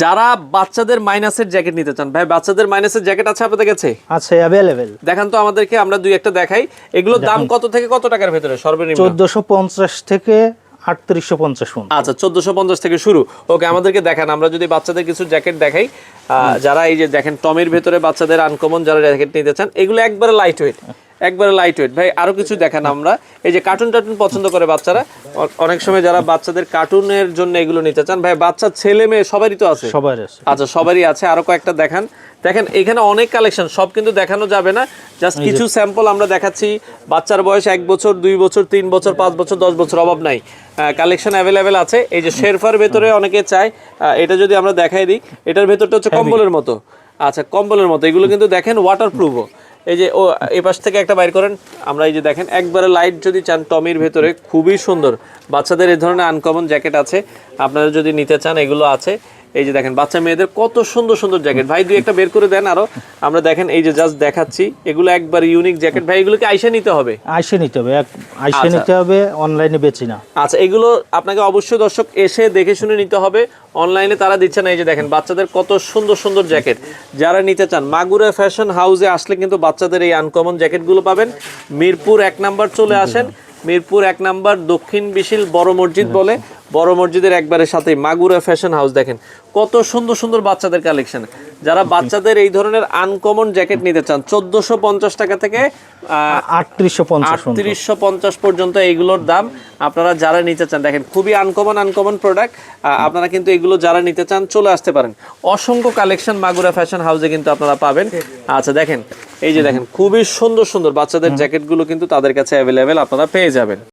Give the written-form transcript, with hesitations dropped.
যারা বাচ্চাদের মাইনাসের জ্যাকেট নিতে চান, ভাই বাচ্চাদের মাইনাসের জ্যাকেট আছে আপনাদের কাছে? আছে, अवेलेबल। দেখান তো আমাদেরকে, আমরা দুই একটা দেখাই। এগুলোর দাম কত থেকে কত টাকার ভিতরে সর্বনিম্ন? 1450 থেকে 3850। আচ্ছা, 1450 থেকে শুরু। ওকে, আমাদেরকে দেখান, আমরা যদি বাচ্চাদের কিছু জ্যাকেট দেখাই। যারা এই যে দেখেন টমের ভেতরে বাচ্চাদের আনকমন যারা জ্যাকেট নিতে চান, এগুলো একবারে লাইট ওয়েট, একবারে লাইট ওয়েট। ভাই আরো কিছু দেখান। আমরা এই যে কার্টুন টার্টুন পছন্দ করে বাচ্চারা, অনেক সময় যারা বাচ্চাদের কার্টুনের জন্য এগুলো নিতে চান, ভাই বাচ্চা ছেলে মেয়ে সবারই তো আছে? সবার আছে। আচ্ছা, সবারই আছে। আরো কয়েকটা দেখান। দেখেন এখানে অনেক কালেকশন, সব কিন্তু দেখানো যাবে না, জাস্ট কিছু স্যাম্পল আমরা দেখাচ্ছি। বাচ্চার বয়স 1 বছর, 2 বছর, 3 বছর, 5 বছর, 10 বছর, অভাব নাই, কালেকশন অ্যাভেলেবেল আছে। এই যে শেরফার ভেতরে অনেকে চায়, এটা যদি আমরা দেখাই দিই, এটার ভেতরটা হচ্ছে কম্বলের মতো। আচ্ছা, কম্বলের মতো। এগুলো কিন্তু দেখেন ওয়াটারপ্রুফও। এই যে এই পাশ থেকে একটা বাইর করেন, আমরা এই যে দেখেন একবারে লাইট যদি চান টমির ভেতরে, খুবই সুন্দর। বাচ্চাদের এই ধরনের আনকমন জ্যাকেট আছে, আপনারা যদি নিতে চান এগুলো আছে। এই যে দেখেন বাচ্চা মেয়েদের কত সুন্দর সুন্দর জ্যাকেট। ভাই দুই একটা বের করে দেন আরো, আমরা দেখেন এই যে জাস্ট দেখাচ্ছি। এগুলো একবার ইউনিক জ্যাকেট। ভাই এগুলোকে আইসা নিতে হবে? আইসা নিতে হবে, আইসা নিতে হবে, অনলাইনে বেচি না। আচ্ছা, এগুলো আপনাকে অবশ্যই দর্শক এসে দেখে শুনে নিতে হবে, অনলাইনে তারা দিচ্ছে না। এই যে দেখেন বাচ্চাদের কত সুন্দর সুন্দর জ্যাকেট। যারা নিতে চান মাগুরা ফ্যাশন হাউসে আসলে কিন্তু বাচ্চাদের এই আনকমন জ্যাকেটগুলো পাবেন। মিরপুর 1 নাম্বার চলে আসেন, মিরপুর 1 নাম্বার দক্ষিণ বিশিল বড় মসজিদ বলে, বড় মসজিদের একবারের সাথে মাগুরা ফ্যাশন হাউস। দেখেন কত সুন্দর সুন্দর বাচ্চাদের কালেকশন। যারা বাচ্চাদের এই ধরনের আনকমন জ্যাকেট নিতে চান, 1450 টাকা থেকে 3850 পর্যন্ত এইগুলোর দাম। আপনারা যারা নিতে চান, দেখেন খুবই আনকমন প্রোডাক্ট। আপনারা কিন্তু এগুলো যারা নিতে চান চলে আসতে পারেন। অসংখ্য কালেকশন মাগুরা ফ্যাশন হাউসে কিন্তু আপনারা পাবেন। আচ্ছা দেখেন, এই যে দেখেন খুবই সুন্দর সুন্দর বাচ্চাদের জ্যাকেটগুলো কিন্তু তাদের কাছে অ্যাভেলেবেল, আপনারা পেয়ে যাবেন।